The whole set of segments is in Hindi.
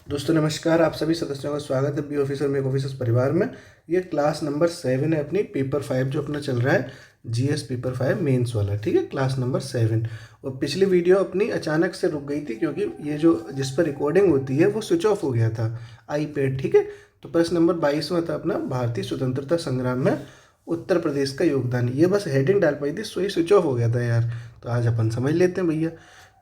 दोस्तों नमस्कार, आप सभी सदस्यों का स्वागत है बी ऑफिसर मेक ऑफिसर्स परिवार में। ये क्लास नंबर 7 है अपनी पेपर 5 जो अपना चल रहा है जीएस पेपर 5 मेंस वाला। ठीक है, क्लास नंबर 7। और पिछली वीडियो अपनी अचानक से रुक गई थी क्योंकि ये जो जिस पर रिकॉर्डिंग होती है वो स्विच ऑफ हो गया था आईपैड। ठीक है, तो प्रश्न नंबर 22वां था अपना भारतीय स्वतंत्रता संग्राम में उत्तर प्रदेश का योगदान। ये बस हेडिंग डाल पाई थी, सो ये स्विच ऑफ हो गया था यार। तो आज अपन समझ लेते हैं भैया।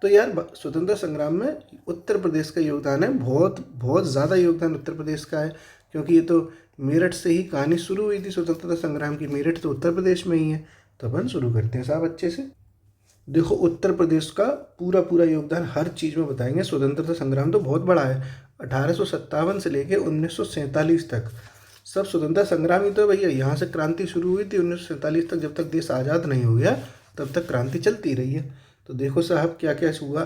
तो यार स्वतंत्रता संग्राम में उत्तर प्रदेश का योगदान है, बहुत बहुत ज़्यादा योगदान उत्तर प्रदेश का है। क्योंकि ये तो मेरठ से ही कहानी शुरू हुई थी स्वतंत्रता संग्राम की। मेरठ तो उत्तर प्रदेश में ही है। तो अपन शुरू करते हैं साहब अच्छे से। देखो, उत्तर प्रदेश का पूरा पूरा योगदान हर चीज़ में बताएंगे। स्वतंत्रता संग्राम तो बहुत बड़ा है, 1857 से लेके 1947 तक सब स्वतंत्रता संग्राम ही तो है भैया। यहाँ से क्रांति शुरू हुई थी 1947 तक, जब तक देश आज़ाद नहीं हो गया तब तक क्रांति चलती रही है। तो देखो साहब क्या क्या हुआ।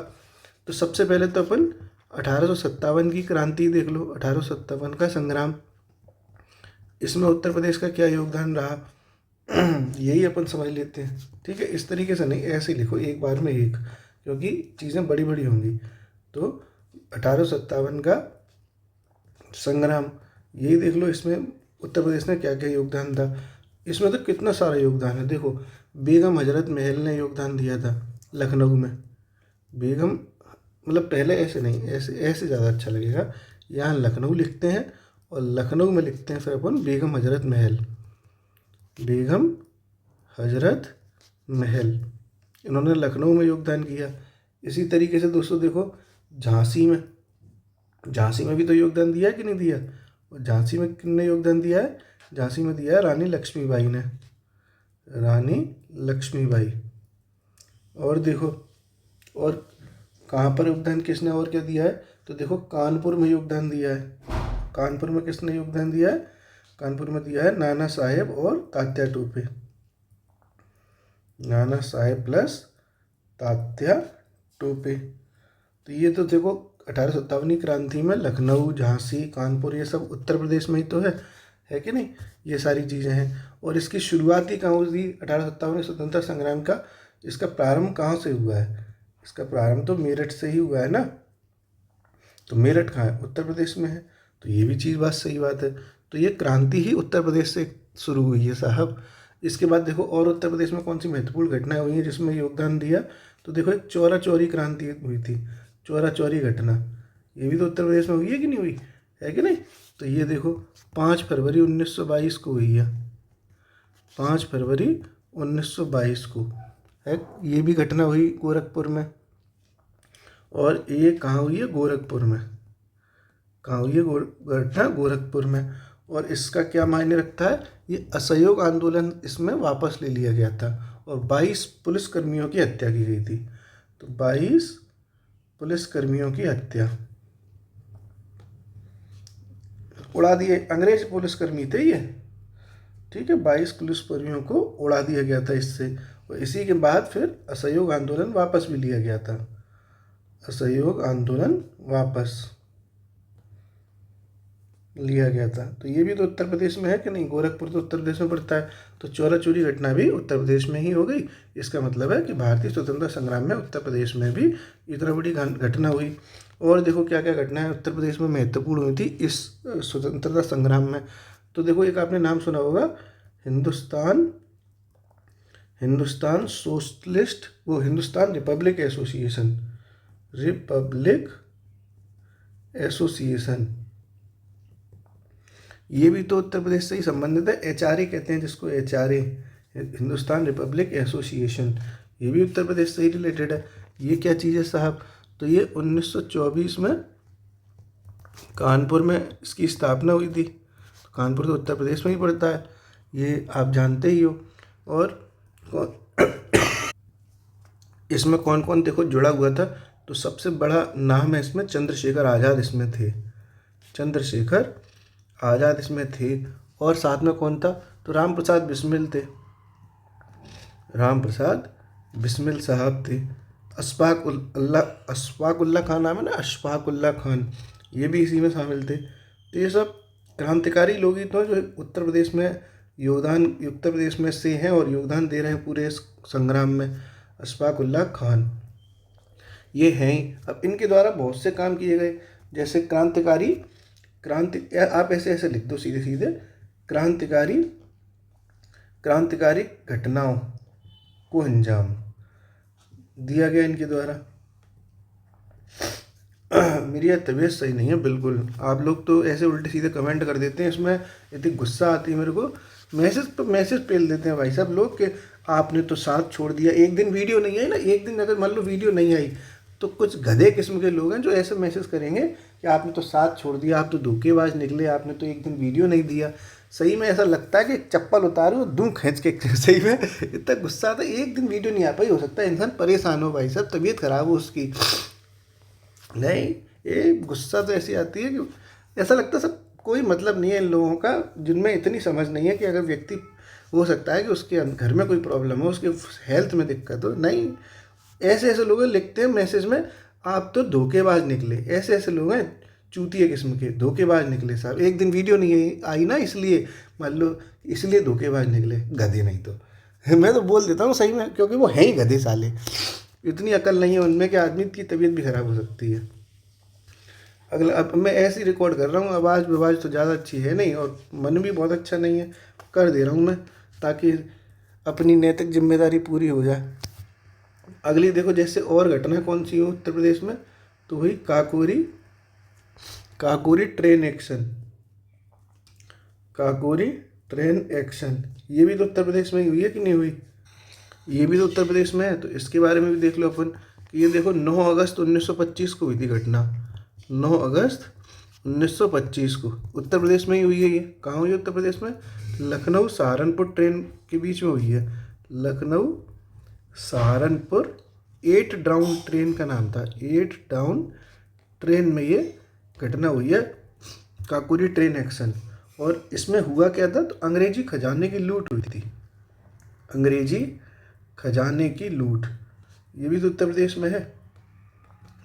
तो सबसे पहले तो अपन 1857 की क्रांति देख लो, 1857 का संग्राम, इसमें उत्तर प्रदेश का क्या योगदान रहा यही अपन समझ लेते हैं। ठीक है, इस तरीके से नहीं, ऐसे लिखो एक बार में एक, क्योंकि चीज़ें बड़ी बड़ी होंगी। तो 1857 का संग्राम यही देख लो, इसमें उत्तर प्रदेश ने क्या क्या योगदान था। इसमें तो कितना सारा योगदान है। देखो, बेगम हजरत महल ने योगदान दिया था लखनऊ में। बेगम मतलब पहले ऐसे नहीं, ऐसे ऐसे ज़्यादा अच्छा लगेगा। यहाँ लखनऊ लिखते हैं और लखनऊ में लिखते हैं फिर अपन बेगम हजरत महल। बेगम हजरत महल, इन्होंने लखनऊ में योगदान किया। इसी तरीके से दोस्तों देखो, झांसी में, झांसी में भी तो योगदान दिया है कि नहीं दिया। और झांसी में किसने योगदान दिया है, झांसी में दिया है रानी लक्ष्मीबाई ने, रानी लक्ष्मीबाई। और देखो, और कहाँ पर योगदान किसने और क्या दिया है, तो देखो कानपुर में योगदान दिया है। कानपुर में किसने योगदान दिया है, कानपुर में दिया है नाना साहेब और तात्या टोपे। नाना साहेब प्लस तात्या टोपे। तो ये तो देखो 1857 क्रांति में लखनऊ, झांसी, कानपुर ये सब उत्तर प्रदेश में ही तो है कि नहीं। ये सारी चीज़ें हैं। और इसकी शुरुआत ही कहाँ हुई थी 1857 स्वतंत्रता संग्राम का, इसका प्रारंभ कहाँ से हुआ है, इसका प्रारंभ तो मेरठ से ही हुआ है ना। तो मेरठ कहाँ है, उत्तर प्रदेश में है। तो ये भी चीज़ बात सही बात है। तो ये क्रांति ही उत्तर प्रदेश से शुरू हुई है साहब। इसके बाद देखो और उत्तर प्रदेश में कौन सी महत्वपूर्ण घटनाएं हुई हैं जिसमें योगदान दिया। तो देखो एक चौरा चौरी क्रांति हुई थी, चौरा चौरी घटना, ये भी तो उत्तर प्रदेश में हुई है कि नहीं हुई, है कि नहीं। तो ये देखो 5 फरवरी 1922 को हुई है, 5 फरवरी 1922 को है। ये भी घटना हुई गोरखपुर में। और ये कहाँ हुई है, गोरखपुर में। कहाँ हुई है घटना, गोरखपुर में। और इसका क्या मायने रखता है, ये असहयोग आंदोलन इसमें वापस ले लिया गया था और 22 पुलिसकर्मियों की हत्या की गई थी। तो 22 पुलिसकर्मियों की हत्या, उड़ा दिए, अंग्रेज पुलिसकर्मी थे ये। ठीक है, 22 पुलिसकर्मियों को उड़ा दिया गया था इससे। और इसी के बाद फिर असहयोग आंदोलन वापस भी लिया गया था, असहयोग आंदोलन वापस लिया गया था। तो ये भी तो उत्तर प्रदेश में है कि नहीं, गोरखपुर तो उत्तर प्रदेश में पड़ता है। तो चौरा चौरी घटना भी उत्तर प्रदेश में ही हो गई। इसका मतलब है कि भारतीय स्वतंत्रता संग्राम में उत्तर प्रदेश में भी इतना बड़ी घटना हुई। और देखो क्या क्या घटनाएं उत्तर प्रदेश में महत्वपूर्ण हुई थी इस स्वतंत्रता संग्राम में। तो देखो एक आपने नाम सुना होगा, हिंदुस्तान हिंदुस्तान सोशलिस्ट, वो Hindustan Republic association, Republic association, ये भी तो उत्तर प्रदेश से ही संबंधित है। एचआरए कहते हैं जिसको, एचआरए, हिंदुस्तान रिपब्लिक एसोसिएशन, ये भी उत्तर प्रदेश से ही रिलेटेड है। ये क्या चीज़ है साहब, तो ये 1924 में कानपुर में इसकी स्थापना हुई थी। तो कानपुर तो उत्तर प्रदेश में ही पड़ता है, ये आप जानते ही हो। और इसमें कौन कौन देखो जुड़ा हुआ था, तो सबसे बड़ा नाम है इसमें चंद्रशेखर आज़ाद इसमें थे, चंद्रशेखर आज़ाद इसमें थे। और साथ में कौन था, तो राम प्रसाद बिस्मिल थे, राम प्रसाद बिस्मिल साहब थे। अशफाक उल्ला खान नाम है ना, अशफाक उल्ला खान, ये भी इसी में शामिल थे। तो ये सब क्रांतिकारी लोग ही तो जो उत्तर प्रदेश में योगदान, उत्तर प्रदेश में से हैं और योगदान दे रहे हैं पूरे इस संग्राम में। अशफाक उल्ला खान ये हैं ही। अब इनके द्वारा बहुत से काम किए गए। जैसे आप ऐसे ऐसे लिख दो सीधे सीधे, क्रांतिकारी क्रांतिकारी घटनाओं को अंजाम दिया गया इनके द्वारा। मेरी यार तबीयत सही नहीं है बिल्कुल, आप लोग तो ऐसे उल्टे सीधे कमेंट कर देते हैं, इसमें इतनी गुस्सा आती है मेरे को। मैसेज पेल देते हैं भाई साहब लोग कि आपने तो साथ छोड़ दिया, एक दिन वीडियो नहीं आई ना, एक दिन अगर मान लो वीडियो नहीं आई तो कुछ गधे किस्म के लोग हैं जो ऐसे मैसेज करेंगे कि आपने तो साथ छोड़ दिया, आप तो धोखेबाज निकले, आपने तो एक दिन वीडियो नहीं दिया। सही में ऐसा लगता है कि चप्पल उतारो दूँ खींच के। सही में इतना गुस्सा आता है, एक दिन वीडियो नहीं आ पाई, हो सकता है इंसान परेशान हो भाई साहब, तबीयत खराब हो उसकी। नहीं, ये गुस्सा तो ऐसी आती है कि ऐसा लगता है सब कोई मतलब नहीं है इन लोगों का, जिनमें इतनी समझ नहीं है कि अगर व्यक्ति, हो सकता है कि उसके घर में कोई प्रॉब्लम हो, उसके हेल्थ में दिक्कत हो। नहीं, ऐसे ऐसे लोग लिखते हैं मैसेज में आप तो धोखेबाज निकले, ऐसे ऐसे लोग हैं चूतिया किस्म के, धोखेबाज निकले साहब, एक दिन वीडियो नहीं आई ना इसलिए, मान लो इसलिए धोखेबाज निकले, गधे नहीं तो। मैं तो बोल देता हूँ सही में, क्योंकि वो हैं ही गधे साले, इतनी अकल नहीं है उनमें कि आदमी की तबीयत भी खराब हो सकती है। अगला, अब मैं ऐसे ही रिकॉर्ड कर रहा हूँ, आवाज़ तो ज़्यादा अच्छी है नहीं और मन भी बहुत अच्छा नहीं है, कर दे रहा हूँ मैं ताकि अपनी नैतिक जिम्मेदारी पूरी हो जाए। अगली देखो, जैसे और घटना कौन सी हो उत्तर प्रदेश में, तो हुई Kakori train action. Kakori train action, ये भी तो उत्तर प्रदेश में ही हुई है कि नहीं हुई? ये भी तो उत्तर प्रदेश में है, तो इसके बारे में भी देख लो अपन कि ये देखो 9 अगस्त 1925 को हुई थी घटना, 9 अगस्त 1925 को उत्तर प्रदेश में ही हुई है। ये कहाँ हुई है उत्तर प्रदेश में? लखनऊ सहारनपुर ट्रेन के बीच में हुई है, लखनऊ सहारनपुर 8 डाउन ट्रेन का नाम था, 8 डाउन ट्रेन में ये घटना हुई है, काकोरी ट्रेन एक्शन। और इसमें हुआ क्या था, तो अंग्रेजी खजाने की लूट हुई थी, अंग्रेजी खजाने की लूट, ये भी तो उत्तर प्रदेश में है।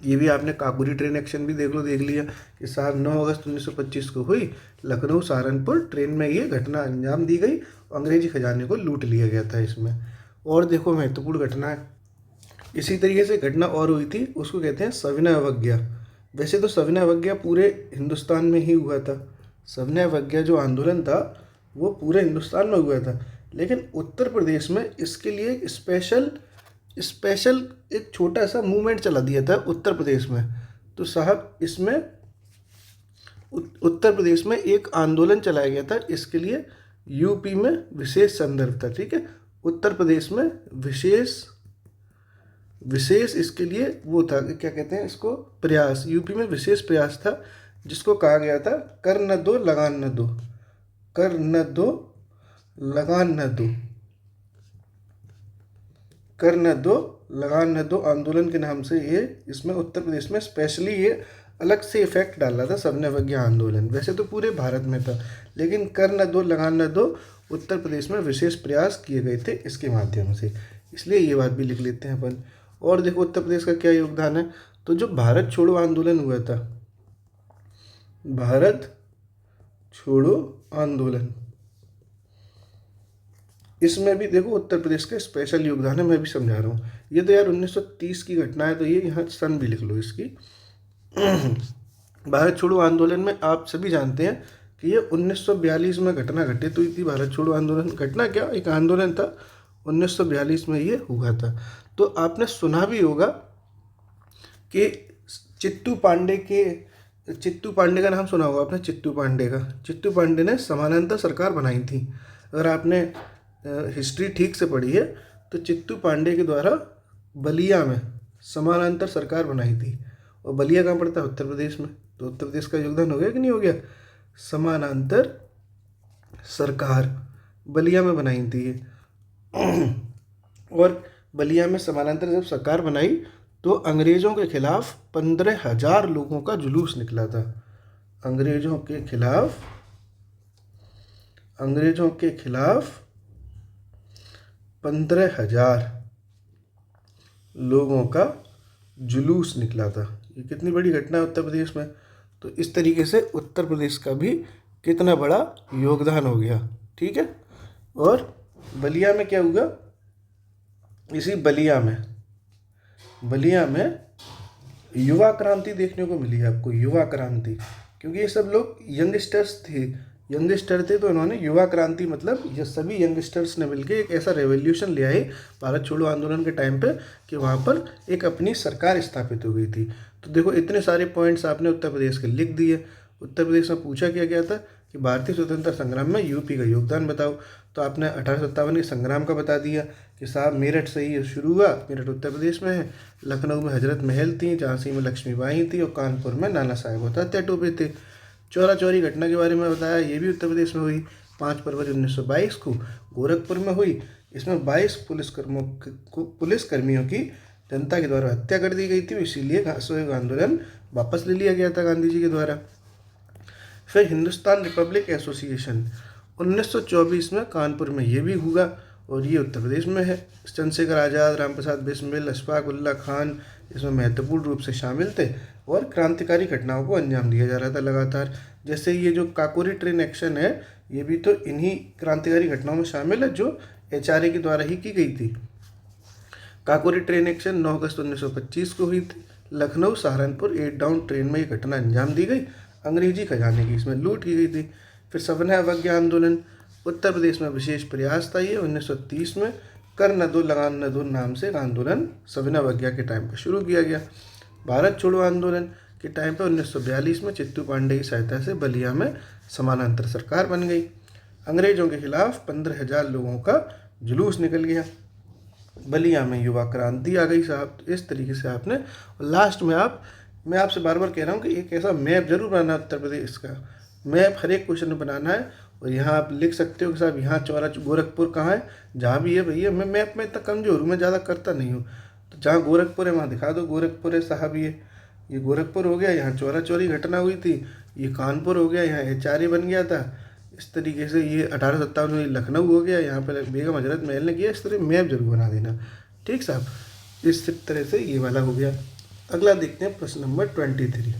ये भी आपने काकोरी ट्रेन एक्शन भी देख लिया कि 9 अगस्त 1925 को हुई, लखनऊ सहारनपुर ट्रेन में ये घटना अंजाम दी गई, अंग्रेजी खजाने को लूट लिया गया था इसमें। और देखो महत्वपूर्ण घटना है, इसी तरीके से घटना और हुई थी, उसको कहते हैं सविनय अवज्ञा। वैसे तो सविनय अवज्ञा पूरे हिंदुस्तान में ही हुआ था, सविनय अवज्ञा जो आंदोलन था वो पूरे हिंदुस्तान में हुआ था, लेकिन उत्तर प्रदेश में इसके लिए स्पेशल एक छोटा सा मूवमेंट चला दिया था उत्तर प्रदेश में। तो साहब इसमें उत्तर प्रदेश में एक आंदोलन चलाया गया था, इसके लिए यूपी में विशेष संदर्भ था, ठीक है। उत्तर प्रदेश में विशेष इसके लिए वो था, क्या कहते हैं इसको, प्रयास, यूपी में विशेष प्रयास था, जिसको कहा गया था कर न दो लगान न दो, कर न दो लगान न दो, कर न दो लगान न दो आंदोलन के नाम से ये, इसमें उत्तर प्रदेश में स्पेशली ये अलग से इफेक्ट डाला था सविनय अवज्ञा आंदोलन। वैसे तो पूरे भारत में था, लेकिन कर न दो लगान न दो उत्तर प्रदेश में विशेष प्रयास किए गए थे इसके माध्यम से, इसलिए ये बात भी लिख लेते हैं अपन। और देखो उत्तर प्रदेश का क्या योगदान है, तो जो भारत छोड़ो आंदोलन हुआ था, भारत छोड़ो आंदोलन, इसमें भी देखो उत्तर प्रदेश का स्पेशल योगदान है, मैं भी समझा रहा हूँ। ये तो यार 1930 की घटना है, तो ये यहाँ सन भी लिख लो इसकी। भारत छोड़ो आंदोलन में आप सभी जानते हैं कि ये 1942 में घटना घटित हुई थी। भारत छोड़ो आंदोलन घटना क्या, एक आंदोलन था, 1942 में ये हुआ था। तो आपने सुना भी होगा कि चित्तू पांडे का नाम सुना होगा आपने, चित्तू पांडे ने समानांतर सरकार बनाई थी। अगर आपने हिस्ट्री ठीक से पढ़ी है तो चित्तू पांडे के द्वारा बलिया में समानांतर सरकार बनाई थी, और बलिया कहाँ पड़ता है, उत्तर प्रदेश में। तो उत्तर प्रदेश का योगदान हो गया कि नहीं हो गया, समानांतर सरकार बलिया में बनाई थी। और बलिया में समानांतर जब सरकार बनाई तो अंग्रेज़ों के खिलाफ 15,000 लोगों का जुलूस निकला था, अंग्रेज़ों के खिलाफ 15,000 लोगों का जुलूस निकला था। ये कितनी बड़ी घटना है उत्तर प्रदेश में। तो इस तरीके से उत्तर प्रदेश का भी कितना बड़ा योगदान हो गया, ठीक है। और बलिया में क्या हुआ, इसी बलिया में युवा क्रांति देखने को मिली है आपको, युवा क्रांति, क्योंकि ये सब लोग यंगस्टर्स थे, यंगस्टर थे, तो इन्होंने युवा क्रांति मतलब ये सभी यंगस्टर्स ने मिलकर एक ऐसा रेवोल्यूशन ले आए भारत छोड़ो आंदोलन के टाइम पे कि वहाँ पर एक अपनी सरकार स्थापित हो गई थी। तो देखो इतने सारे पॉइंट्स आपने उत्तर प्रदेश के लिख दिए। उत्तर प्रदेश में पूछा क्या गया था कि भारतीय स्वतंत्रता संग्राम में यूपी का योगदान बताओ, तो आपने 1857 के संग्राम का बता दिया कि साहब मेरठ से ही शुरू हुआ, मेरठ उत्तर प्रदेश में है, लखनऊ में हजरत महल थी, झांसी में लक्ष्मीबाई थी और कानपुर में नाना साहेब होता हत्या टोपे थे। चौरा चौरी घटना के बारे में बताया, ये भी उत्तर प्रदेश में हुई 5 फरवरी 1922 को गोरखपुर में हुई। इसमें 22 पुलिसकर्मियों की जनता के द्वारा हत्या कर दी गई थी, इसीलिए असहयोग आंदोलन वापस ले लिया गया था गांधी जी के द्वारा। फिर हिंदुस्तान रिपब्लिक एसोसिएशन 1924 में कानपुर में ये भी हुआ और ये उत्तर प्रदेश में है। चंद्रशेखर आज़ाद, रामप्रसाद बिस्मिल, अशफाक उल्ला खान इसमें महत्वपूर्ण रूप से शामिल थे और क्रांतिकारी घटनाओं को अंजाम दिया जा रहा था लगातार। जैसे ये जो काकोरी ट्रेन एक्शन है, ये भी तो इन्हीं क्रांतिकारी घटनाओं में शामिल है जो HRA के द्वारा ही की गई थी। काकोरी ट्रेन एक्शन 9 अगस्त 1925 को हुई थी। लखनऊ सहारनपुर 8 डाउन ट्रेन में ये घटना अंजाम दी गई, अंग्रेजी खजाने की इसमें लूट की गई थी। फिर सविनय अवज्ञा आंदोलन उत्तर प्रदेश में विशेष प्रयास था, ये 1930 में कर न दो लगान न दो नाम से एक आंदोलन सविनय अवज्ञा के टाइम पर शुरू किया गया। भारत छोड़ो आंदोलन के टाइम पर 1942 में चित्तू पांडे की सहायता से बलिया में समानांतर सरकार बन गई। अंग्रेजों के खिलाफ 15,000 लोगों का जुलूस निकल गया। बलिया में युवा क्रांति आ गई साहब। तो इस तरीके से आपने लास्ट में मैं आपसे बार बार कह रहा हूँ कि एक ऐसा मैप जरूर बनाना उत्तर प्रदेश का, मैप हर एक क्वेश्चन में बनाना है। और यहाँ आप लिख सकते हो कि साहब यहाँ चौरा गोरखपुर कहाँ है, जहाँ भी है भैया। मैं मैप में इतना कमजोर हूँ, मैं ज़्यादा करता नहीं हूँ, तो जहाँ गोरखपुर है वहाँ दिखा दो गोरखपुर है साहब। ये गोरखपुर हो गया, यहाँ चौरा चौरी घटना हुई थी, ये कानपुर हो गया, यहाँ HRA बन गया था। इस तरीके से ये 1857 में लखनऊ हो गया, यहाँ पर बेगम हजरत महल ने किया। इस तरह मैप जरूर बना देना, ठीक साहब। इस तरह से ये वाला हो गया। अगला देखते हैं प्रश्न नंबर 23।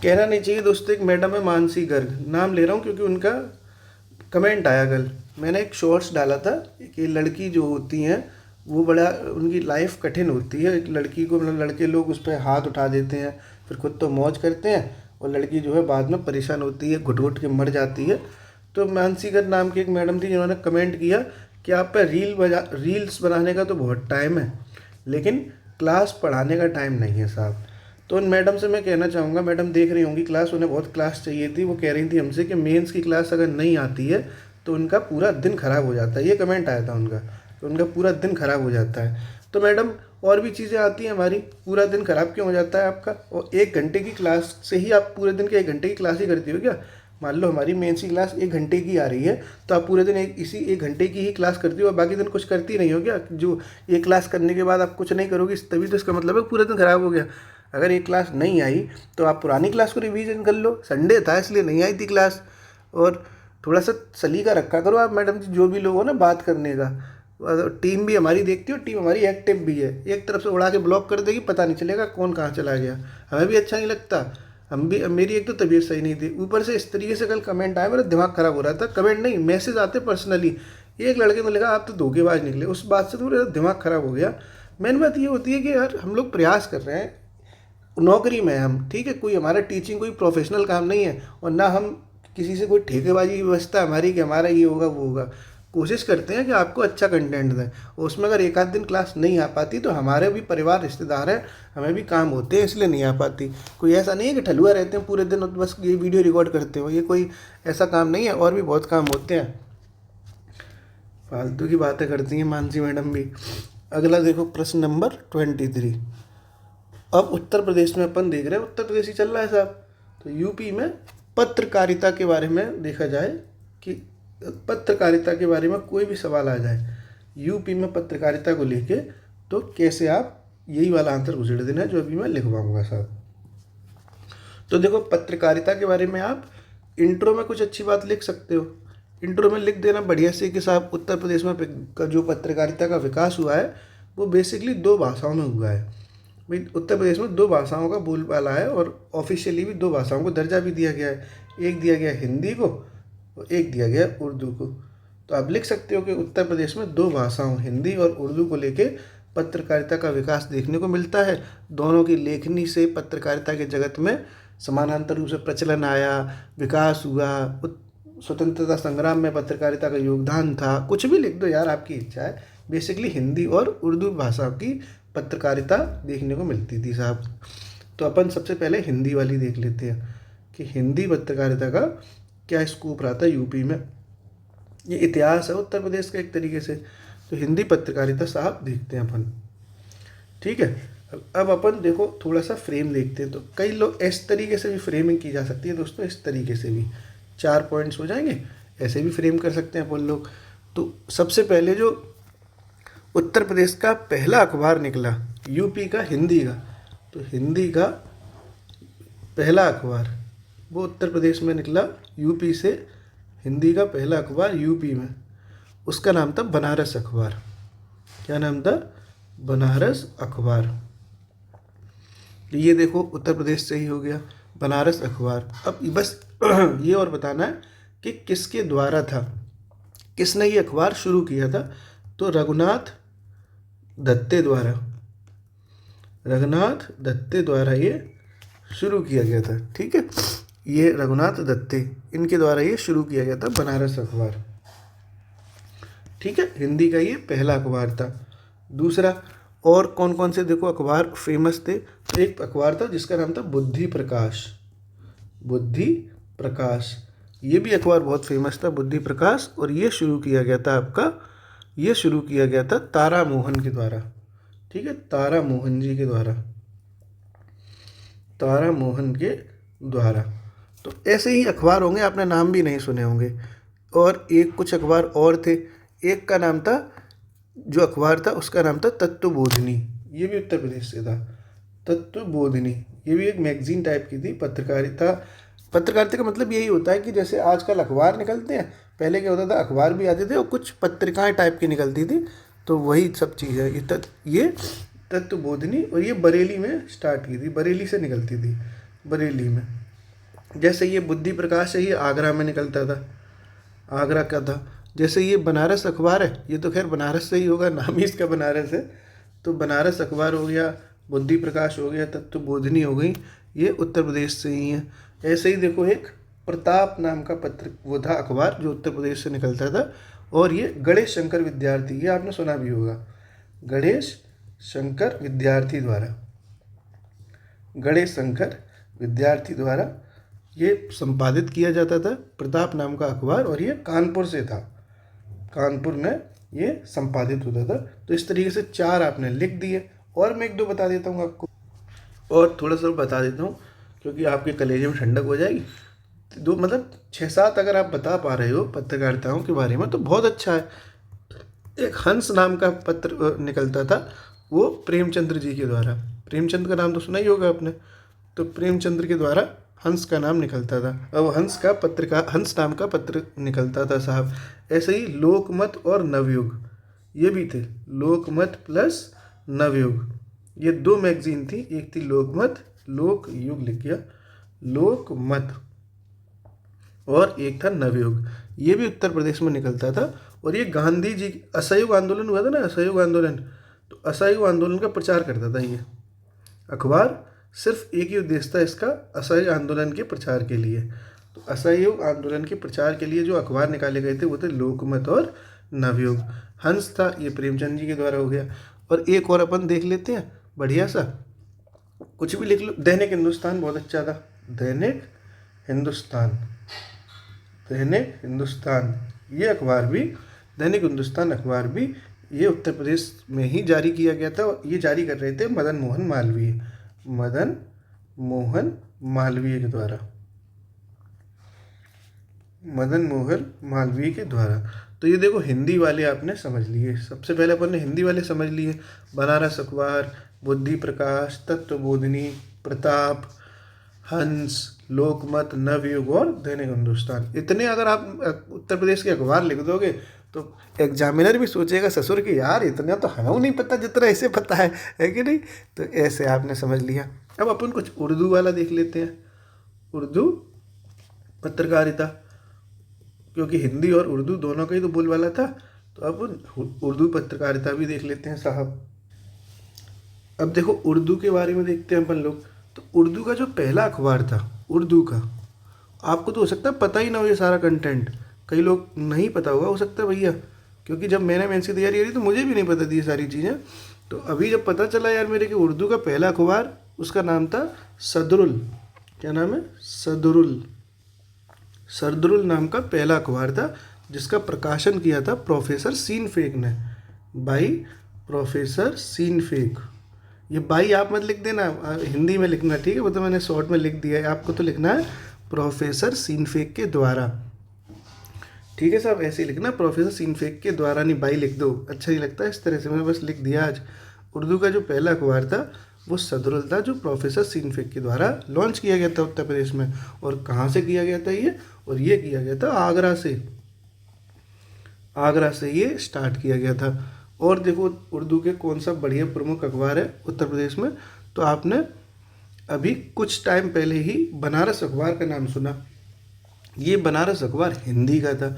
कहना नहीं चाहिए दोस्तों, एक मैडम है मानसी गर्ग, नाम ले रहा हूँ क्योंकि उनका कमेंट आया कल। मैंने एक शॉर्ट्स डाला था कि लड़की जो होती हैं वो बड़ा उनकी लाइफ कठिन होती है। एक लड़की को मतलब लड़के लोग उस पर हाथ उठा देते हैं, फिर खुद तो मौज करते हैं और लड़की जो है बाद में परेशान होती है, घुट घुट के मर जाती है। तो मानसी गर्ग नाम की एक मैडम थी जिन्होंने कमेंट किया कि आप पे रील्स बनाने का तो बहुत टाइम है, लेकिन क्लास पढ़ाने का टाइम नहीं है साहब। तो उन मैडम से मैं कहना चाहूँगा, मैडम देख रही होंगी क्लास, उन्हें बहुत क्लास चाहिए थी। वो कह रही थी हमसे कि मेंस की क्लास अगर नहीं आती है तो उनका पूरा दिन खराब हो जाता है। ये कमेंट आया था उनका, तो उनका पूरा दिन खराब हो जाता है। तो मैडम और भी चीज़ें आती हैं हमारी, पूरा दिन खराब क्यों हो जाता है आपका? और 1 घंटे की क्लास से ही आप पूरे दिन के 1 घंटे की क्लास ही करती हो क्या? मान लो हमारी मेंस की क्लास 1 घंटे की आ रही है, तो आप पूरे दिन इसी 1 घंटे की ही क्लास करती हो और बाकी दिन कुछ करती नहीं हो क्या? जो ये क्लास करने के बाद आप कुछ नहीं करोगी तभी तो इसका मतलब है पूरा दिन खराब हो गया। अगर एक क्लास नहीं आई तो आप पुरानी क्लास को रिवीजन कर लो। संडे था इसलिए नहीं आई थी क्लास। और थोड़ा सा सलीका रखा करो आप मैडम जी, जो भी लोग हो ना बात करने का। टीम भी हमारी देखती हो, टीम हमारी एक्टिव भी है। एक तरफ से उड़ा के ब्लॉक कर देगी, पता नहीं चलेगा कौन कहाँ चला गया। हमें भी अच्छा नहीं लगता, हम भी। मेरी एक तो तबीयत सही नहीं थी, ऊपर से इस तरीके से कल कमेंट आया, मेरा दिमाग खराब हो रहा था। कमेंट नहीं, मैसेज आते पर्सनली। एक लड़के ने लिखा आप तो धोखेबाज निकले, उस बात से तो मेरा दिमाग खराब हो गया। मेन बात ये होती है कि यार हम लोग प्रयास कर रहे हैं, नौकरी में हम, ठीक है, कोई हमारा टीचिंग कोई प्रोफेशनल काम नहीं है और ना हम किसी से कोई ठेकेबाजी की व्यवस्था हमारी कि हमारा ये होगा वो होगा। कोशिश करते हैं कि आपको अच्छा कंटेंट दें, और उसमें अगर एक आध दिन क्लास नहीं आ पाती तो हमारे भी परिवार रिश्तेदार हैं, हमें भी काम होते हैं, इसलिए नहीं आ पाती। कोई ऐसा नहीं है कि ठलुआ रहते हैं पूरे दिन और बस ये वीडियो रिकॉर्ड करते हो, ये कोई ऐसा काम नहीं है, और भी बहुत काम होते हैं। फालतू की बातें करती हैं मानसी मैडम भी। अगला देखो प्रश्न नंबर 23। अब उत्तर प्रदेश में अपन देख रहे हैं, उत्तर प्रदेश ही चल रहा है साहब। तो यूपी में पत्रकारिता के बारे में देखा जाए कि पत्रकारिता के बारे में कोई भी सवाल आ जाए यूपी में पत्रकारिता को लेके, तो कैसे आप यही वाला आंसर उछेड़ देना है जो अभी मैं लिखवाऊंगा साहब। तो देखो पत्रकारिता के बारे में आप इंट्रो में कुछ अच्छी बात लिख सकते हो। इंट्रो में लिख देना बढ़िया से कि साहब उत्तर प्रदेश में जो पत्रकारिता का विकास हुआ है वो बेसिकली 2 भाषाओं में हुआ है। भाई उत्तर प्रदेश में 2 भाषाओं का बोलबाला है और ऑफिशियली भी 2 भाषाओं को दर्जा भी दिया गया है। एक दिया गया हिंदी को और एक दिया गया उर्दू को। तो आप लिख सकते हो कि उत्तर प्रदेश में 2 भाषाओं हिंदी और उर्दू को लेके पत्रकारिता का विकास देखने को मिलता है। दोनों की लेखनी से पत्रकारिता के जगत में समानांतर रूप से प्रचलन आया, विकास हुआ, स्वतंत्रता संग्राम में पत्रकारिता का योगदान था। कुछ भी लिख दो यार, आपकी इच्छा है। बेसिकली हिंदी और उर्दू भाषा की पत्रकारिता देखने को मिलती थी साहब। तो अपन सबसे पहले हिंदी वाली देख लेते हैं कि हिंदी पत्रकारिता का क्या स्कोप रहा था यूपी में। ये इतिहास है उत्तर प्रदेश का एक तरीके से। तो हिंदी पत्रकारिता साहब देखते हैं अपन, ठीक है। अब अपन देखो थोड़ा सा फ्रेम देखते हैं। तो कई लोग इस तरीके से भी फ्रेमिंग की जा सकती है दोस्तों, इस तरीके से भी 4 पॉइंट्स हो जाएंगे, ऐसे भी फ्रेम कर सकते हैं अपन लोग। तो सबसे पहले जो उत्तर प्रदेश का पहला अखबार निकला यूपी का हिंदी का, तो हिंदी का पहला अखबार वो उत्तर प्रदेश में निकला यूपी से। हिंदी का पहला अखबार यूपी में, उसका नाम था बनारस अखबार। क्या नाम था? बनारस अखबार। ये देखो उत्तर प्रदेश से ही हो गया बनारस अखबार। अब बस ये और बताना है कि किसके द्वारा था, किसने ये अखबार शुरू किया था। तो रघुनाथ दत्ते द्वारा, रघुनाथ दत्ते द्वारा ये शुरू किया गया था, ठीक है। ये रघुनाथ दत्ते, इनके द्वारा ये शुरू किया गया था बनारस अखबार, ठीक है। हिंदी का ये पहला अखबार था। दूसरा और कौन कौन से देखो अखबार फेमस थे। तो एक अखबार था जिसका नाम था बुद्धि प्रकाश, बुद्धि प्रकाश। ये भी अखबार बहुत फेमस था, बुद्धि प्रकाश। और ये शुरू किया गया था आपका, ये शुरू किया गया था तारा मोहन के द्वारा, ठीक है। तारा मोहन जी के द्वारा, तारा मोहन के द्वारा। तो ऐसे ही अखबार होंगे, आपने नाम भी नहीं सुने होंगे। और एक कुछ अखबार और थे। एक का नाम था, जो अखबार था उसका नाम था तत्वबोधिनी। ये भी उत्तर प्रदेश से था, तत्वबोधिनी। ये भी एक मैगजीन टाइप की थी। पत्रकारिता, पत्रकारिता का मतलब यही होता है कि जैसे आजकल अखबार निकलते हैं, पहले क्या होता था अखबार भी आते थे और कुछ पत्रिकाएं टाइप की निकलती थी। तो वही सब चीज़ है। ये तत्वबोधिनी, और ये बरेली में स्टार्ट की थी, बरेली से निकलती थी, बरेली में। जैसे ये बुद्धि प्रकाश है, ये आगरा में निकलता था, आगरा का था। जैसे ये बनारस अखबार है, ये तो खैर बनारस से ही होगा, नाम ही इसका बनारस है। तो बनारस अखबार हो गया, बुद्धि प्रकाश हो गया, तत्वबोधिनी हो गई, ये उत्तर प्रदेश से ही है। ऐसे ही देखो एक प्रताप नाम का पत्र वो था अखबार, जो उत्तर प्रदेश से निकलता था। और ये गणेश शंकर विद्यार्थी, ये आपने सुना भी होगा, गणेश शंकर विद्यार्थी द्वारा, गणेश शंकर विद्यार्थी द्वारा ये संपादित किया जाता था, प्रताप नाम का अखबार। और ये कानपुर से था, कानपुर में ये संपादित होता था। तो इस तरीके से 4 आपने लिख दिए। और मैं 1-2 बता देता हूँ आपको, और थोड़ा सा बता देता हूँ क्योंकि आपके कलेजे में ठंडक हो जाएगी। दो मतलब 6-7 अगर आप बता पा रहे हो पत्रकारिताओं के बारे में तो बहुत अच्छा है। एक हंस नाम का पत्र निकलता था, वो प्रेमचंद्र जी के द्वारा। प्रेमचंद का नाम तो सुना ही होगा आपने। तो प्रेमचंद्र के द्वारा हंस का नाम निकलता था, अब हंस का पत्रिका, हंस नाम का पत्र निकलता था साहब। ऐसे ही लोकमत और नवयुग, ये भी थे, लोकमत प्लस नवयुग। ये 2 मैगजीन थी, एक थी लोकमत, लोकयुग लिख गया, लोकमत, और एक था नवयुग। ये भी उत्तर प्रदेश में निकलता था। और ये गांधी जी असहयोग आंदोलन हुआ था ना, असहयोग आंदोलन, तो असहयोग आंदोलन का प्रचार करता था ये अखबार। सिर्फ एक ही उद्देश्य था इसका, असहयोग आंदोलन के प्रचार के लिए। तो असहयोग आंदोलन के प्रचार के लिए जो अखबार निकाले गए थे वो थे लोकमत और नवयुग। हंस था, ये प्रेमचंद जी के द्वारा हो गया। और एक और अपन देख लेते हैं बढ़िया सा, कुछ भी लिख लो। दैनिक हिंदुस्तान बहुत अच्छा था, दैनिक हिंदुस्तान, दैनिक हिंदुस्तान ये अखबार भी, दैनिक हिंदुस्तान अखबार भी ये उत्तर प्रदेश में ही जारी किया गया था। और ये जारी कर रहे थे मदन मोहन मालवीय, मदन मोहन मालवीय के द्वारा, मदन मोहन मालवीय के द्वारा। तो ये देखो हिंदी वाले आपने समझ लिए। सबसे पहले अपन ने हिंदी वाले समझ लिए, बनारस अखबार, बुद्धि प्रकाश, तत्वबोधिनी, प्रताप, हंस, लोकमत, नवयुग और दैनिक हिंदुस्तान। इतने अगर आप उत्तर प्रदेश के अखबार लिख दोगे तो एग्जामिनर भी सोचेगा ससुर कि यार इतना तो हमें नहीं पता जितना ऐसे पता है कि नहीं। तो ऐसे आपने समझ लिया। अब अपन कुछ उर्दू वाला देख लेते हैं, उर्दू पत्रकारिता, क्योंकि हिंदी और उर्दू दोनों का ही तो बोलबाला था। तो अब उर्दू पत्रकारिता भी देख लेते हैं साहब। अब देखो उर्दू के बारे में देखते हैं अपन लोग। तो उर्दू का जो पहला अखबार था उर्दू का, आपको तो हो सकता है पता ही ना हो ये सारा कंटेंट, कई लोग नहीं पता होगा, हो सकता है भैया, क्योंकि जब मैंने मेंस की तैयारी करी तो मुझे भी नहीं पता थी ये सारी चीज़ें। तो अभी जब पता चला यार मेरे कि उर्दू का पहला अखबार, उसका नाम था सदरुल। क्या नाम है? सदरुल। सरदरुल नाम का पहला अखबार था, जिसका प्रकाशन किया था प्रोफेसर सीनफेक ने, बाई प्रोफेसर सीनफेक। ये बाई आप मत लिख देना, हिंदी में लिखना, ठीक है? वो तो मैंने शॉर्ट में लिख दिया है, आपको तो लिखना है प्रोफेसर सीनफेक के द्वारा। ठीक है साहब, ऐसे ही लिखना, प्रोफेसर सीनफेक के द्वारा, नहीं बाई लिख दो, अच्छा नहीं लगता इस तरह से, मैंने बस लिख दिया आज। उर्दू का जो पहला अखबार था वो सदरुल था, जो प्रोफेसर सीनफेक के द्वारा लॉन्च किया गया था उत्तर प्रदेश में। और कहाँ से किया गया था ये? और ये किया गया था आगरा से। आगरा से ये स्टार्ट किया गया था। और देखो उर्दू के कौन सा बढ़िया प्रमुख अखबार है उत्तर प्रदेश में, तो आपने अभी कुछ टाइम पहले ही बनारस अखबार का नाम सुना। ये बनारस अखबार हिंदी का था।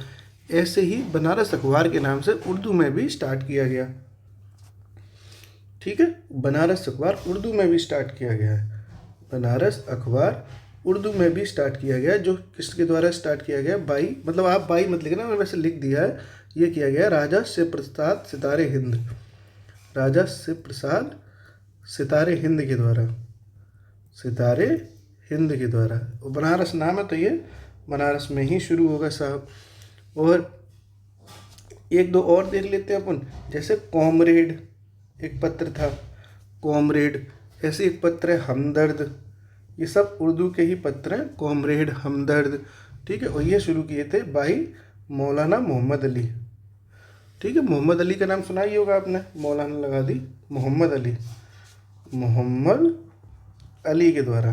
ऐसे ही बनारस अखबार के नाम से उर्दू में भी स्टार्ट किया गया। ठीक है, बनारस अखबार उर्दू में भी स्टार्ट किया गया है। बनारस अखबार उर्दू में भी स्टार्ट किया गया है, जो किसके द्वारा स्टार्ट किया गया? बाई, मतलब आप बाई मत लिखना, मैंने वैसे लिख दिया है। ये किया गया राजा शिव प्रसाद सितारे हिंद, राजा शिव प्रसाद सितारे हिंद के द्वारा, सितारे हिंद के द्वारा। और बनारस नाम है तो ये बनारस में ही शुरू होगा साहब। और एक दो और देख लेते हैं अपन, जैसे कॉमरेड एक पत्र था, कॉमरेड। ऐसे एक पत्र है हमदर्द, ये सब उर्दू के ही पत्र हैं, कॉमरेड, हमदर्द। ठीक है, और ये शुरू किए थे भाई मौलाना मोहम्मद अली। ठीक है, मोहम्मद अली का नाम सुना ही होगा आपने, मौलाना लगा दी, मोहम्मद अली, मोहम्मद अली के द्वारा।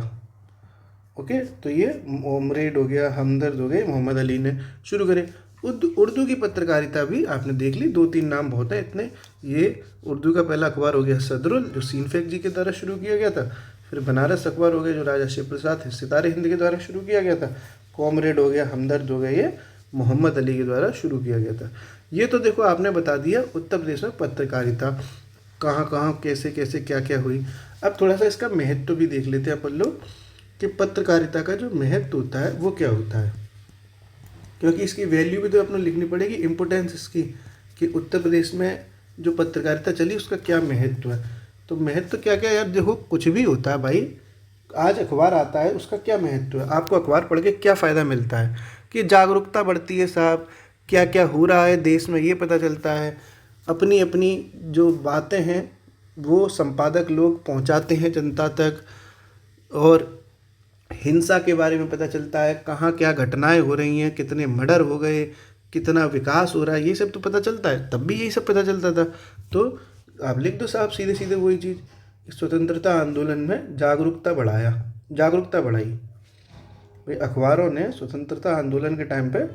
ओके, तो ये कॉमरेड हो गया, हमदर्द हो गए, मोहम्मद अली ने शुरू करे। उर्दू की पत्रकारिता भी आपने देख ली, दो तीन नाम बहुत हैं इतने। ये उर्दू का पहला अखबार हो गया सदरुल, जो सीनफेक जी के द्वारा शुरू किया गया था। फिर बनारस अखबार हो गया, जो राजा शिव प्रसाद सितारे हिंद के द्वारा शुरू किया गया था। कॉमरेड हो गया, हमदर्द हो गया, ये मोहम्मद अली के द्वारा शुरू किया गया था। ये तो देखो आपने बता दिया उत्तर प्रदेश में पत्रकारिता कहाँ कहाँ कैसे कैसे क्या क्या हुई। अब थोड़ा सा इसका महत्व भी देख लेते हैं अपन लोग, कि पत्रकारिता का जो महत्व होता है वो क्या होता है, क्योंकि इसकी वैल्यू भी तो अपने लिखनी पड़ेगी, इम्पोर्टेंस इसकी, कि उत्तर प्रदेश में जो पत्रकारिता चली उसका क्या महत्व है। तो महत्व क्या क्या यार, देखो कुछ भी होता है भाई, आज अखबार आता है उसका क्या महत्व है, आपको अखबार पढ़ के क्या फ़ायदा मिलता है, कि जागरूकता बढ़ती है साहब, क्या क्या हो रहा है देश में ये पता चलता है, अपनी अपनी जो बातें हैं वो संपादक लोग पहुंचाते हैं जनता तक, और हिंसा के बारे में पता चलता है, कहाँ क्या घटनाएं हो रही हैं, कितने मर्डर हो गए, कितना विकास हो रहा है, ये सब तो पता चलता है। तब भी यही सब पता चलता था। तो आप लिख दो साहब सीधे सीधे वही चीज़, स्वतंत्रता आंदोलन में जागरूकता बढ़ाया, जागरूकता बढ़ाई भाई, अखबारों ने स्वतंत्रता आंदोलन के टाइम पे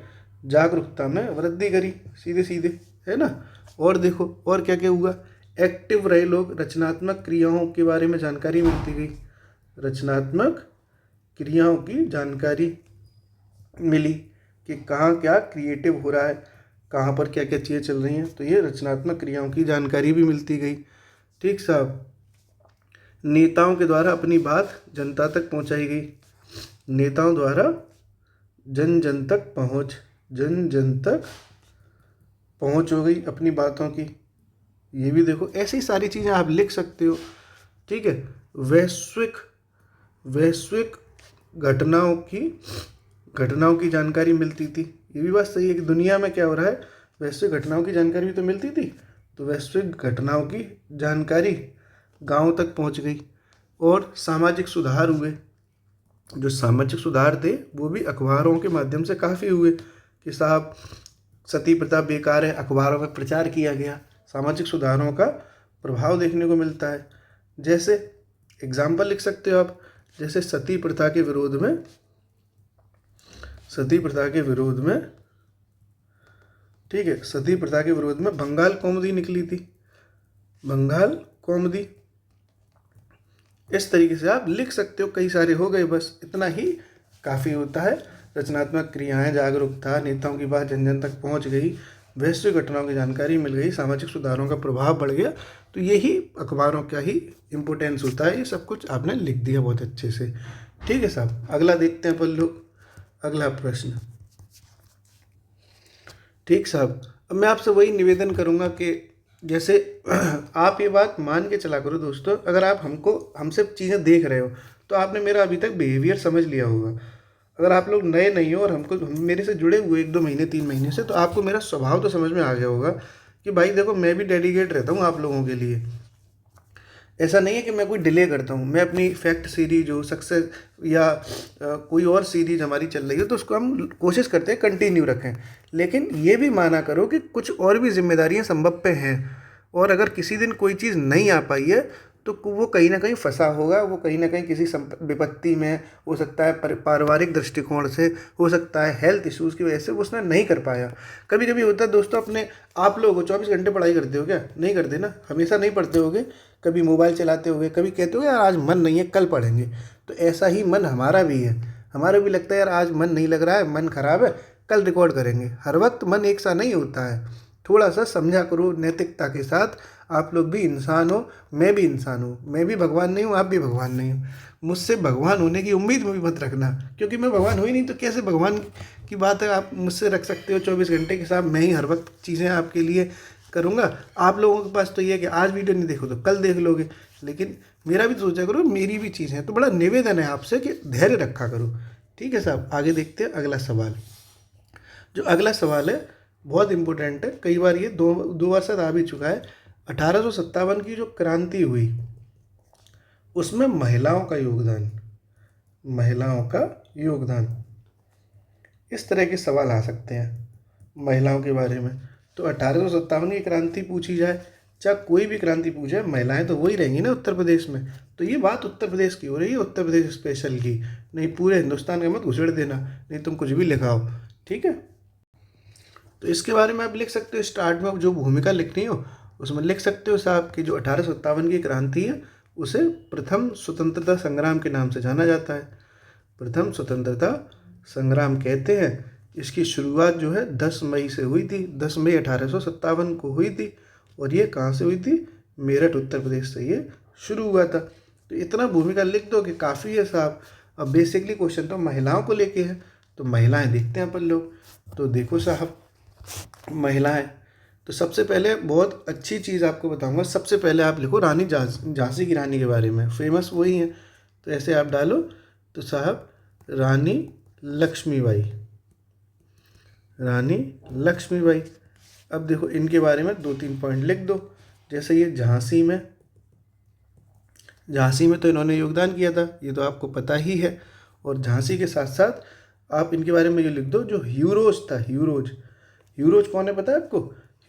जागरूकता में वृद्धि करी, सीधे सीधे, है ना। और देखो और क्या क्या हुआ, एक्टिव रहे लोग, रचनात्मक क्रियाओं के बारे में जानकारी मिलती गई, रचनात्मक क्रियाओं की जानकारी मिली, कि कहाँ क्या क्रिएटिव हो रहा है, कहाँ पर क्या क्या चीज़ें चल रही हैं, तो ये रचनात्मक क्रियाओं की जानकारी भी मिलती गई। ठीक साहब, नेताओं के द्वारा अपनी बात जनता तक पहुंचाई गई, नेताओं द्वारा जन जन तक पहुंच, जन जन तक पहुंच हो गई अपनी बातों की। ये भी देखो, ऐसी सारी चीज़ें आप लिख सकते हो। ठीक है, वैश्विक वैश्विक घटनाओं की जानकारी मिलती थी। ये भी बात सही है कि दुनिया में क्या हो रहा है, वैश्विक घटनाओं की जानकारी भी तो मिलती थी। तो वैश्विक घटनाओं की जानकारी गांव तक पहुंच गई। और सामाजिक सुधार हुए, जो सामाजिक सुधार थे वो भी अखबारों के माध्यम से काफ़ी हुए, कि साहब सती प्रथा बेकार है, अखबारों में प्रचार किया गया, सामाजिक सुधारों का प्रभाव देखने को मिलता है। जैसे एग्जाम्पल लिख सकते हो आप, जैसे सती प्रथा के विरोध में, सती प्रथा के विरोध में, ठीक है, सती प्रथा के विरोध में बंगाल कौमुदी निकली थी, बंगाल कौमुदी। इस तरीके से आप लिख सकते हो, कई सारे हो गए, बस इतना ही काफ़ी होता है। रचनात्मक क्रियाएं, जागरूकता, नेताओं की बात जन जन तक पहुंच गई, वैश्विक घटनाओं की जानकारी मिल गई, सामाजिक सुधारों का प्रभाव बढ़ गया, तो यही अखबारों का ही इम्पोर्टेंस होता है। ये सब कुछ आपने लिख दिया बहुत अच्छे से, ठीक है साहब। अगला देखते हैं अपन लोग, अगला प्रश्न। ठीक साहब, अब मैं आपसे वही निवेदन करूँगा कि जैसे आप ये बात मान के चला करो दोस्तों, अगर आप हमसे चीज़ें देख रहे हो तो आपने मेरा अभी तक बिहेवियर समझ लिया होगा। अगर आप लोग नए नहीं हो और हम मेरे से जुड़े हुए 1-2 महीने 3 महीने से, तो आपको मेरा स्वभाव तो समझ में आ गया होगा कि भाई देखो मैं भी डेडिकेट रहता हूँ आप लोगों के लिए। ऐसा नहीं है कि मैं कोई डिले करता हूँ। मैं अपनी फैक्ट सीरीज हो, सक्सेस या कोई और सीरीज हमारी चल रही है तो उसको हम कोशिश करते हैं कंटिन्यू रखें, लेकिन ये भी माना करो कि कुछ और भी जिम्मेदारियाँ संभव पे हैं, और अगर किसी दिन कोई चीज़ नहीं आ पाई है तो वो कहीं ना कहीं फंसा होगा, वो कहीं ना कहीं किसी विपत्ति में हो सकता है, पारिवारिक दृष्टिकोण से हो सकता है, हेल्थ इश्यूज़ की वजह से वो उसने नहीं कर पाया। कभी कभी होता है दोस्तों, अपने आप लोग 24 घंटे पढ़ाई करते हो क्या? नहीं करते ना, हमेशा नहीं पढ़ते होगे, कभी मोबाइल चलाते होगे, कभी कहते हो यार आज मन नहीं है कल पढ़ेंगे। तो ऐसा ही मन हमारा भी है, हमारा भी लगता है यार आज मन नहीं लग रहा है, मन खराब है, कल रिकॉर्ड करेंगे। हर वक्त मन एक सा नहीं होता है, थोड़ा सा समझा करो नैतिकता के साथ। आप लोग भी इंसान हो, मैं भी इंसान हूँ, मैं भी भगवान नहीं हूँ, आप भी भगवान नहीं हो। मुझसे भगवान होने की उम्मीद भी मत रखना, क्योंकि मैं भगवान हो ही नहीं, तो कैसे भगवान की बात है आप मुझसे रख सकते हो 24 घंटे के साथ? मैं ही हर वक्त चीज़ें आपके लिए करूँगा। आप लोगों के पास तो ये है कि आज वीडियो नहीं देखो तो कल देख लोगे, लेकिन मेरा भी सोचा करो, मेरी भी चीज़ें हैं। तो बड़ा निवेदन है आपसे कि धैर्य रखा करो, ठीक है साहब। आगे देखते हैं अगला सवाल। जो अगला सवाल है बहुत इम्पोर्टेंट है, कई बार ये दो बार शायद आ भी चुका है। 1857 की जो क्रांति हुई उसमें महिलाओं का योगदान, महिलाओं का योगदान, इस तरह के सवाल आ सकते हैं महिलाओं के बारे में। तो 1857 की क्रांति पूछी जाए, चाहे कोई भी क्रांति पूछे, महिलाएं तो वही रहेंगी ना उत्तर प्रदेश में। तो ये बात उत्तर प्रदेश की हो रही है, उत्तर प्रदेश स्पेशल की नहीं, पूरे हिंदुस्तान का मत घुसेड़ देना, नहीं तुम कुछ भी लिखाओ, ठीक है। तो इसके बारे में आप लिख सकते हो, स्टार्ट में जो भूमिका लिखनी हो उसमें लिख सकते हो साहब कि जो 1857 की क्रांति है उसे प्रथम स्वतंत्रता संग्राम के नाम से जाना जाता है। प्रथम स्वतंत्रता संग्राम कहते हैं। इसकी शुरुआत जो है 10 मई से हुई थी, 10 मई 1857 को हुई थी। और ये कहाँ से हुई थी? मेरठ उत्तर प्रदेश से ये शुरू हुआ था। तो इतना भूमिका लिख दो कि काफ़ी है साहब। अब बेसिकली क्वेश्चन तो महिलाओं को लेके है, तो महिलाएं देखते हैं अपन लोग। तो देखो साहब, महिलाएं, तो सबसे पहले बहुत अच्छी चीज़ आपको बताऊंगा। सबसे पहले आप लिखो रानी झांसी की रानी के बारे में, फेमस वही है। तो ऐसे आप डालो तो साहब रानी लक्ष्मीबाई, रानी लक्ष्मीबाई। अब देखो इनके बारे में 2-3 पॉइंट लिख दो। जैसे ये झांसी में तो इन्होंने योगदान किया था, ये तो आपको पता ही है। और झांसी के साथ साथ आप इनके बारे में ये लिख दो, जो ह्यूरोज था, ह्यूरोज कौन है पता है आपको?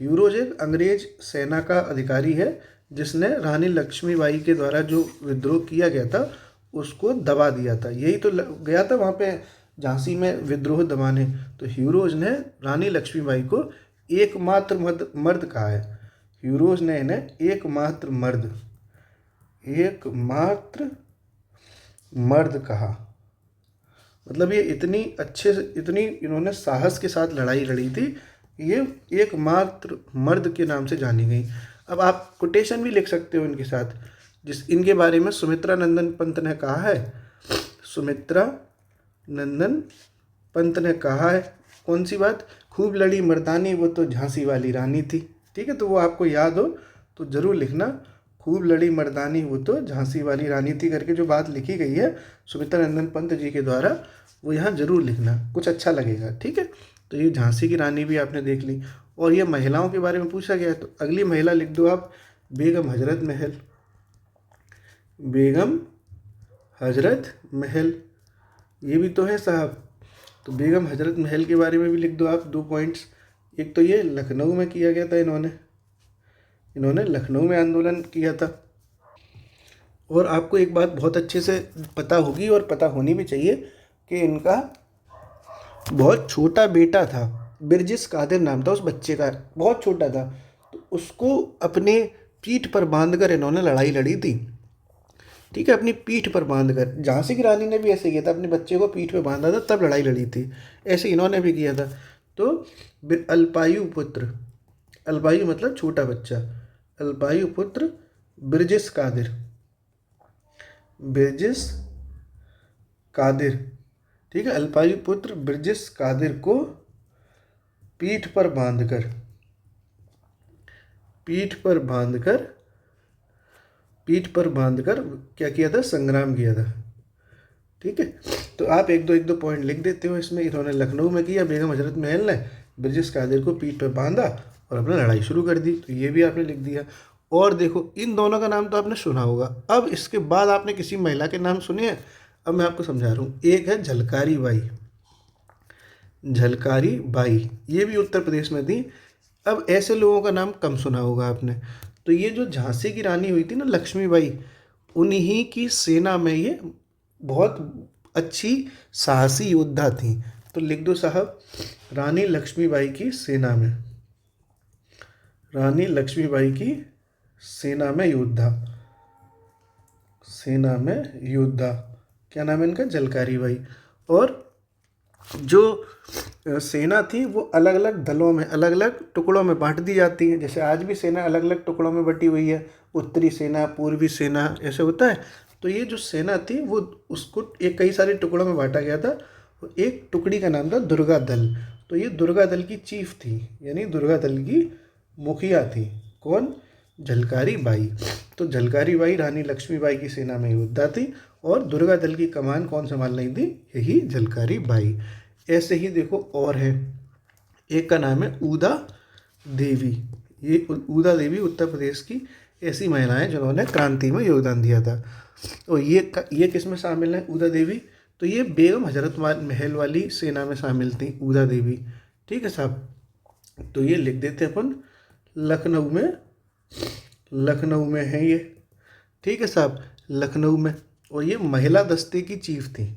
ह्यूरोज एक अंग्रेज सेना का अधिकारी है जिसने रानी लक्ष्मीबाई के द्वारा जो विद्रोह किया गया था उसको दबा दिया था। यही तो गया था वहाँ पे झांसी में विद्रोह दबाने। तो ह्यूरोज ने रानी लक्ष्मीबाई को एकमात्र मर्द कहा है। ह्यूरोज ने इन्हें एकमात्र मर्द कहा। मतलब ये इतनी अच्छे से, इतनी इन्होंने साहस के साथ लड़ाई लड़ी थी, ये एकमात्र मर्द के नाम से जानी गई। अब आप कोटेशन भी लिख सकते हो इनके साथ, इनके बारे में सुमित्रा नंदन पंत ने कहा है। सुमित्रा नंदन पंत ने कहा है कौन सी बात? खूब लड़ी मर्दानी वो तो झांसी वाली रानी थी, ठीक है। तो वो आपको याद हो तो ज़रूर लिखना, खूब लड़ी मर्दानी वो तो झांसी वाली रानी थी करके जो बात लिखी गई है सुमित्रा नंदन पंत जी के द्वारा, वो यहाँ ज़रूर लिखना, कुछ अच्छा लगेगा, ठीक है। तो ये झांसी की रानी भी आपने देख ली। और ये महिलाओं के बारे में पूछा गया है, तो अगली महिला लिख दो आप, बेगम हजरत महल। बेगम हजरत महल, ये भी तो है साहब। तो बेगम हजरत महल के बारे में भी लिख दो आप 2 पॉइंट्स। एक तो ये लखनऊ में किया गया था, इन्होंने लखनऊ में आंदोलन किया था। और आपको एक बात बहुत अच्छे से पता होगी और पता होनी भी चाहिए कि इनका बहुत छोटा बेटा था, बिरजिस कादिर नाम था उस बच्चे का, बहुत छोटा था। तो उसको अपने पीठ पर बांधकर इन्होंने लड़ाई लड़ी थी, ठीक है, अपनी पीठ पर बांधकर। झांसी की रानी ने भी ऐसे किया था, अपने बच्चे को पीठ पर बांधा था तब लड़ाई लड़ी थी, ऐसे इन्होंने भी किया था। तो अल्पायु पुत्र, अल्पायु मतलब छोटा बच्चा, अल्पायु पुत्र बिरजिस कादिर, बिरजिस कादिर, ठीक है, अल्पायु पुत्र बिरजिस कादिर को पीठ पर बांधकर, पीठ पर बांधकर, पीठ पर बांधकर क्या किया था, संग्राम किया था। ठीक है, तो आप एक दो पॉइंट लिख देते हो इसमें। इन्होंने लखनऊ में किया, बेगम हजरत महल ने बिरजिस कादिर को पीठ पर बांधा और अपना लड़ाई शुरू कर दी, तो ये भी आपने लिख दिया। और देखो इन दोनों का नाम तो आपने सुना होगा। अब इसके बाद आपने किसी महिला के नाम सुने हैं? अब मैं आपको समझा रहा हूँ। एक है झलकारी बाई, झलकारी बाई, ये भी उत्तर प्रदेश में थी। अब ऐसे लोगों का नाम कम सुना होगा आपने। तो ये जो झांसी की रानी हुई थी ना लक्ष्मीबाई, उन्हीं की सेना में ये बहुत अच्छी साहसी योद्धा थी। तो लिख दो साहब, रानी लक्ष्मीबाई की सेना में, रानी लक्ष्मीबाई की सेना में योद्धा, सेना में योद्धा, क्या नाम है इनका, झलकारी बाई। और जो सेना थी वो अलग अलग दलों में, अलग अलग टुकड़ों में बांट दी जाती है। जैसे आज भी सेना अलग अलग टुकड़ों में बटी हुई है, उत्तरी सेना, पूर्वी सेना, ऐसे होता है। तो ये जो सेना थी वो उसको एक कई सारे टुकड़ों में बांटा गया था। एक टुकड़ी का नाम था दुर्गा दल। तो ये दुर्गा दल की चीफ थी, यानी दुर्गा दल की मुखिया थी। कौन? झलकारी बाई। तो झलकारी बाई रानी लक्ष्मीबाई की सेना में योद्धा थी और दुर्गा दल की कमान कौन संभाल रही थी? यही झलकारी बाई। ऐसे ही देखो और है, एक का नाम है ऊदा देवी। ये ऊदा देवी उत्तर प्रदेश की ऐसी महिलाएं जिन्होंने क्रांति में योगदान दिया था। और ये किस में शामिल है ऊदा देवी? तो ये बेगम हजरत महल वाली सेना में शामिल थी ऊदा देवी। ठीक है साहब, तो ये लिख देते अपन, लखनऊ में, लखनऊ में है ये। ठीक है साहब, लखनऊ में। और ये महिला दस्ते की चीफ थी,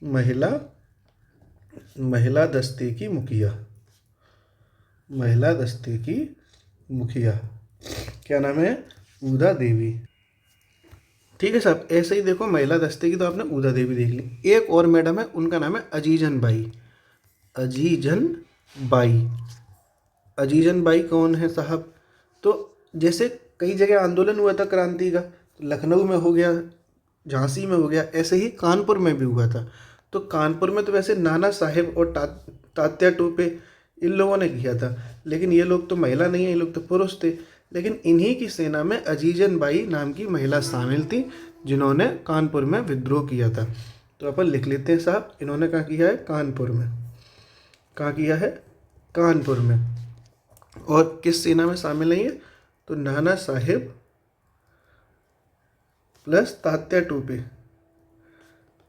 महिला दस्ते की मुखिया, महिला दस्ते की मुखिया, क्या नाम है? ऊदा देवी। ठीक है साहब, ऐसे ही देखो महिला दस्ते की तो आपने ऊदा देवी देख ली। एक और मैडम है, उनका नाम है अजीजन बाई, अजीजन बाई। अजीजन बाई कौन है साहब? तो जैसे कई जगह आंदोलन हुआ था क्रांति का, तो लखनऊ में हो गया, झांसी में हो गया, ऐसे ही कानपुर में भी हुआ था। तो कानपुर में तो वैसे नाना साहेब और तात्या टोपे इन लोगों ने किया था, लेकिन ये लोग तो महिला नहीं है, ये लोग तो पुरुष थे। लेकिन इन्हीं की सेना में अजीजन बाई नाम की महिला शामिल थी जिन्होंने कानपुर में विद्रोह किया था। तो अपन लिख लेते हैं साहब, इन्होंने कहाँ किया है? कानपुर में। कहाँ किया है? कानपुर में। और किस सेना में शामिल है ये? तो नाना साहेब प्लस तात्या टोपे,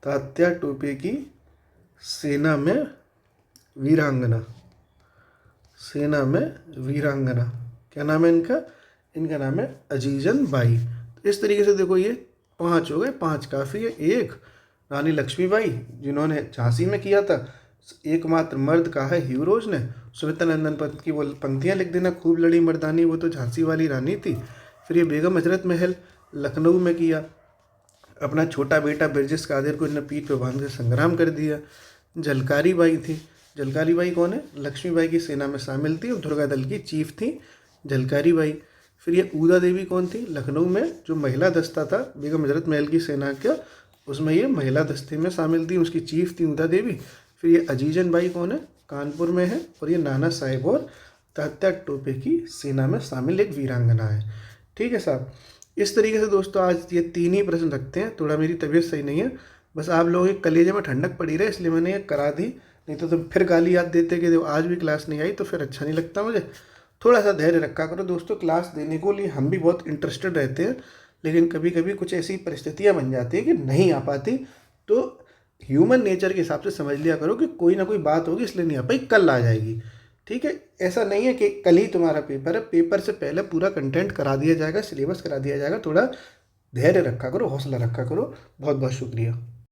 तात्या टोपे की सेना में वीरांगना, सेना में वीरांगना। क्या नाम है इनका? इनका नाम है अजीजन बाई। तो इस तरीके से देखो ये 5 हो गए, 5 काफ़ी है। एक रानी लक्ष्मीबाई जिन्होंने झांसी में किया था, एकमात्र मर्द कहा है ह्यूरोज ने। सुमित्रा नंदन पन्त की वो पंक्तियाँ लिख देना, खूब लड़ी मर्दानी, वो तो झांसी वाली रानी थी। फिर ये बेगम हजरत महल लखनऊ में किया। अपना छोटा बेटा बिरजिस कादिर को इन्हें पीठ पर बांध कर संग्राम कर दिया। झलकारी बाई थी, झलकारी बाई कौन है? लक्ष्मीबाई की सेना में शामिल थी और दुर्गा दल की चीफ थी झलकारी बाई। फिर ये ऊदा देवी कौन थी? लखनऊ में जो महिला दस्ता था बेगम हजरत महल की सेना का, उसमें ये महिला दस्ते में शामिल थी, उसकी चीफ थी ऊदा देवी। फिर ये अजीजन बाई कौन है? कानपुर में है। और ये नाना साहेब और तात्या टोपे की सेना में शामिल एक वीरांगना है। ठीक है साहब, इस तरीके से दोस्तों आज ये 3 ही प्रश्न रखते हैं। थोड़ा मेरी तबीयत सही नहीं है, बस आप लोगों के कलेजे में ठंडक पड़ी रहे इसलिए मैंने ये करा दी, नहीं तो तुम फिर गाली याद देते कि आज भी क्लास नहीं आई, तो फिर अच्छा नहीं लगता मुझे। थोड़ा सा धैर्य रखा करो दोस्तों, क्लास देने को लिए हम भी बहुत इंटरेस्टेड रहते हैं, लेकिन कभी कभी कुछ ऐसी परिस्थितियाँ बन जाती है कि नहीं आ पाती। तो ह्यूमन नेचर के हिसाब से समझ लिया करो कि कोई ना कोई बात होगी इसलिए नहीं आ पाई, कल आ जाएगी। ठीक है, ऐसा नहीं है कि कल ही तुम्हारा पेपर है, पेपर से पहले पूरा कंटेंट करा दिया जाएगा, सिलेबस करा दिया जाएगा। थोड़ा धैर्य रखा करो, हौसला रखा करो। बहुत बहुत शुक्रिया।